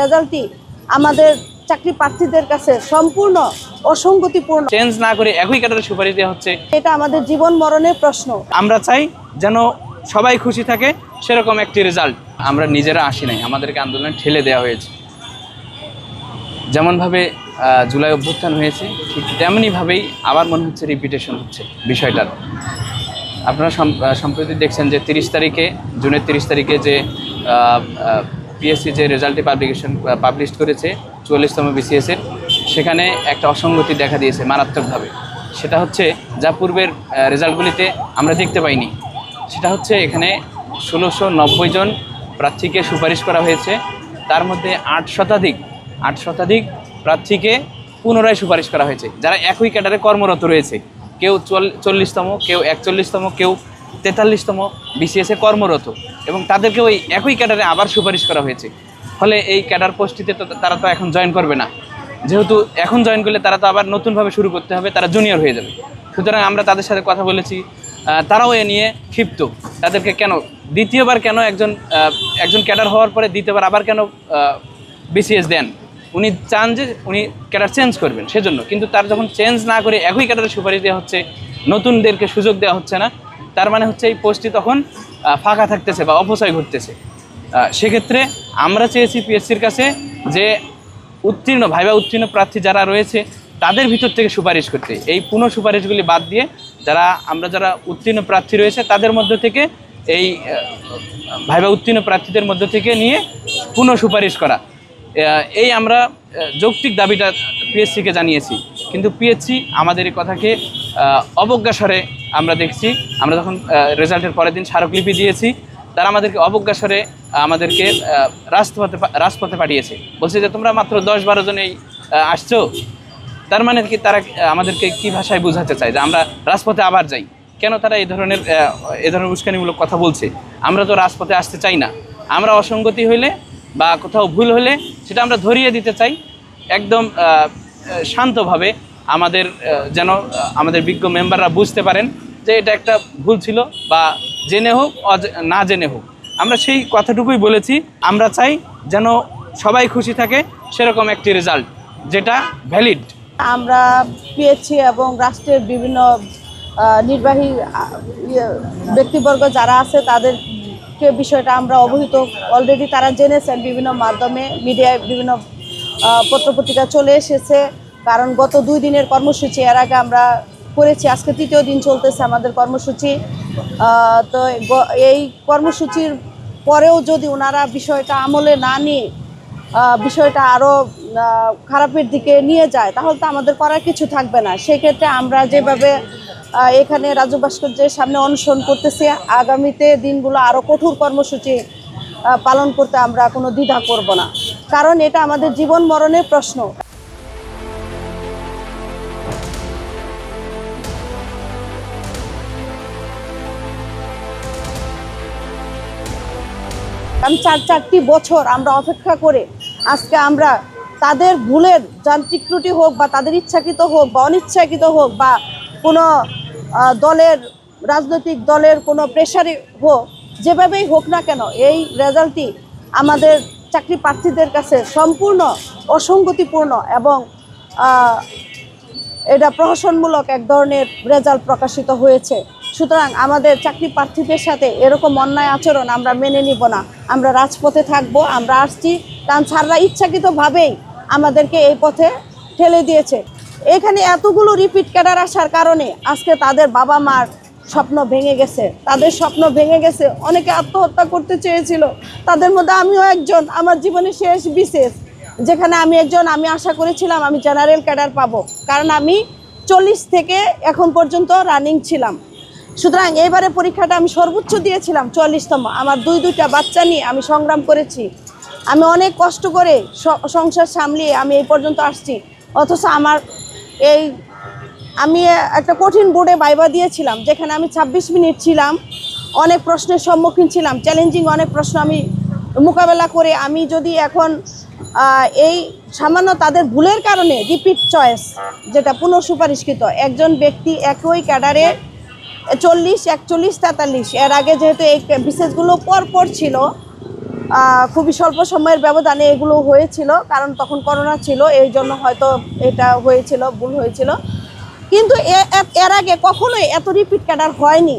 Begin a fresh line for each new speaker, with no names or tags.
রেজাল্টটি আমাদের চাকরি প্রার্থীদের কাছে সম্পূর্ণ অসঙ্গতিপূর্ণ।
চেঞ্জ না করে একই ক্যাডারের সুপারিশ দেওয়া হচ্ছে।
এটা আমাদের জীবন মরণের প্রশ্ন।
আমরা চাই যেন সবাই খুশি থাকে সেরকম একটি রেজাল্ট। আমরা নিজেরা আসি নাই, আমাদেরকে আন্দোলনে ঠেলে দেওয়া হয়েছে। যেমনভাবে জুলাই অভ্যুত্থান হয়েছে ঠিক তেমনিভাবেই আবার মনে হচ্ছে রিপিটেশন হচ্ছে বিষয়টার। আপনারা সম্প্রতি দেখছেন যে জুনের 30 তারিখে যে পিএসসি যে রেজাল্টে পাবলিশ করেছে 44তম বিসিএসের, সেখানে একটা অসঙ্গতি দেখা দিয়েছে মারাত্মকভাবে। সেটা হচ্ছে যা পূর্বের রেজাল্টগুলিতে আমরা দেখতে পাইনি। সেটা হচ্ছে এখানে 1690 জন প্রার্থীকে সুপারিশ করা হয়েছে, তার মধ্যে 8 শতাধিক প্রার্থীকে পুনরায় সুপারিশ করা হয়েছে, যারা একই ক্যাডারে কর্মরত রয়েছে। কেউ 40তম, কেউ 41তম, কেউ 43তম বিসিএসে কর্মরত, এবং তাদেরকে ওই একই ক্যাডারে আবার সুপারিশ করা হয়েছে। ফলে এই ক্যাডার পোস্টটিতে তারা তো এখন জয়েন করবে না। যেহেতু এখন জয়েন করলে তারা তো আবার নতুনভাবে শুরু করতে হবে, তারা জুনিয়র হয়ে যাবে। সুতরাং আমরা তাদের সাথে কথা বলেছি, তারাও এ নিয়ে ক্ষিপ্ত। তাদেরকে কেন দ্বিতীয়বার কেন একজন ক্যাডার হওয়ার পরে দ্বিতীয়বার আবার কেন বিসিএস দেন? উনি চান যে উনি ক্যাডার চেঞ্জ করবেন সেজন্য, কিন্তু তার যখন চেঞ্জ না করে একই ক্যাডারের সুপারিশ দেওয়া হচ্ছে, নতুনদেরকে সুযোগ দেওয়া হচ্ছে না, তার মানে হচ্ছে এই পোস্টটি তখন ফাঁকা থাকতেছে বা অপচয় ঘটতেছে। সেক্ষেত্রে আমরা চেয়েছি পিএসসির কাছে যে ভাইবা উত্তীর্ণ প্রার্থী যারা রয়েছে তাদের ভিতর থেকে সুপারিশ করতে, এই পুনঃ সুপারিশগুলি বাদ দিয়ে যারা উত্তীর্ণ প্রার্থী রয়েছে তাদের মধ্যে থেকে এই ভাইবা উত্তীর্ণ প্রার্থীদের মধ্যে থেকে নিয়ে পুনঃ সুপারিশ করা, এই আমরা যৌক্তিক দাবিটা পিএসসিকে জানিয়েছি। কিন্তু পিএসসি আমাদের এই কথাকে অবজ্ঞাস্বরে আমরা দেখছি। আমরা যখন রেজাল্টের পরের দিন স্মারকলিপি দিয়েছি, তারা আমাদেরকে অবজ্ঞাস্বরে আমাদেরকে রাজপথে পাঠিয়েছে। বলছে যে তোমরা মাত্র 10-12 জনেই আসছো, তার মানে কি তারা আমাদেরকে কি ভাষায় বোঝাতে চায় যে আমরা রাজপথে আবার যাই? কেন তারা এই ধরনের উস্কানিমূলক কথা বলছে? আমরা তো রাজপথে আসতে চাই না। আমরা অসঙ্গতি হইলে বা কোথাও ভুল হলে সেটা আমরা ধরিয়ে দিতে চাই একদম শান্তভাবে, যেন আমাদের বিজ্ঞ মেম্বাররা বুঝতে পারেন যে এটা একটা ভুল ছিল, বা জেনে হোক না জেনে হোক। আমরা সেই কথাটুকুই বলেছি। আমরা চাই যেন সবাই খুশি থাকে সেরকম একটি রেজাল্ট যেটা ভ্যালিড।
আমরা পিএসসি এবং রাষ্ট্রের বিভিন্ন নির্বাহী ব্যক্তিবর্গ যারা আছে তাদেরকে বিষয়টা আমরা অবহিত, অলরেডি তারা জেনেছেন, বিভিন্ন মাধ্যমে মিডিয়ায় বিভিন্ন পত্রপত্রিকা চলে এসেছে। কারণ গত 2 দিনের কর্মসূচি এর আগে আমরা করেছি, আজকে 3য় দিন চলতেছে আমাদের কর্মসূচি। তো এই কর্মসূচির পরেও যদি ওনারা বিষয়টা আমলে না নিয়ে বিষয়টা আরও খারাপের দিকে নিয়ে যায়, তাহলে তো আমাদের করার কিছু থাকবে না। সেক্ষেত্রে আমরা যেভাবে এখানে রাজু ভাস্কর্যের সামনে অনশন করতেছি, আগামীতে দিনগুলো আরও কঠোর কর্মসূচি পালন করতে আমরা কোনো দ্বিধা করব না, কারণ এটা আমাদের জীবন মরণের প্রশ্ন। কারণ 4 বছর আমরা অপেক্ষা করে আজকে আমরা তাদের ভুলের যান্ত্রিক ত্রুটি হোক বা তাদের ইচ্ছাকৃত হোক বা অনিচ্ছাকৃত হোক বা কোনো রাজনৈতিক দলের কোনো প্রেশারে হোক, যেভাবেই হোক না কেন, এই রেজাল্টটি আমাদের চাকরি প্রার্থীদের কাছে সম্পূর্ণ অসঙ্গতিপূর্ণ এবং এটা প্রহসনমূলক এক ধরনের রেজাল্ট প্রকাশিত হয়েছে। সুতরাং আমাদের চাকরি প্রার্থীদের সাথে এরকম অন্যায় আচরণ আমরা মেনে নিব না। আমরা রাজপথে থাকবো। আমরা আসছি কারণ স্যাররা ইচ্ছাকৃতভাবেই আমাদেরকে এই পথে ঠেলে দিয়েছে। এখানে এতগুলো রিপিট ক্যাডার আসার কারণে আজকে তাদের বাবা মার স্বপ্ন ভেঙে গেছে, তাদের স্বপ্ন ভেঙে গেছে। অনেকে আত্মহত্যা করতে চেয়েছিল, তাদের মধ্যে আমিও একজন। আমার জীবনের শেষ বিশেষ যেখানে আমি আশা করেছিলাম আমি জেনারেল ক্যাডার পাবো, কারণ আমি 40 থেকে এখন পর্যন্ত রানিং ছিলাম। সুতরাং এবারে পরীক্ষাটা আমি সর্বোচ্চ দিয়েছিলাম 44তম। আমার দুইটা বাচ্চা নিয়ে আমি সংগ্রাম করেছি, আমি অনেক কষ্ট করে সংসার সামলিয়ে আমি এই পর্যন্ত আসছি। অথচ আমি একটা কঠিন বোর্ডে ভাইবা দিয়েছিলাম, যেখানে আমি 26 মিনিট ছিলাম, অনেক প্রশ্নের সম্মুখীন ছিলাম, চ্যালেঞ্জিং অনেক প্রশ্ন আমি মোকাবেলা করে আমি যদি এখন এই সামান্য তাদের ভুলের কারণে রিপিট চয়েস যেটা পুনঃসুপারিশকৃত একজন ব্যক্তি একই ক্যাডারে 40, 41, 43 এর আগে যেহেতু এই বিশেষগুলো পরপর ছিল, খুবই স্বল্প সময়ের ব্যবধানে এগুলো হয়েছিল, কারণ তখন করোনা ছিল, এই জন্য হয়তো এটা হয়েছিল, ভুল হয়েছিল। কিন্তু এর আগে কখনোই এত রিপিট ক্যাডার হয়নি।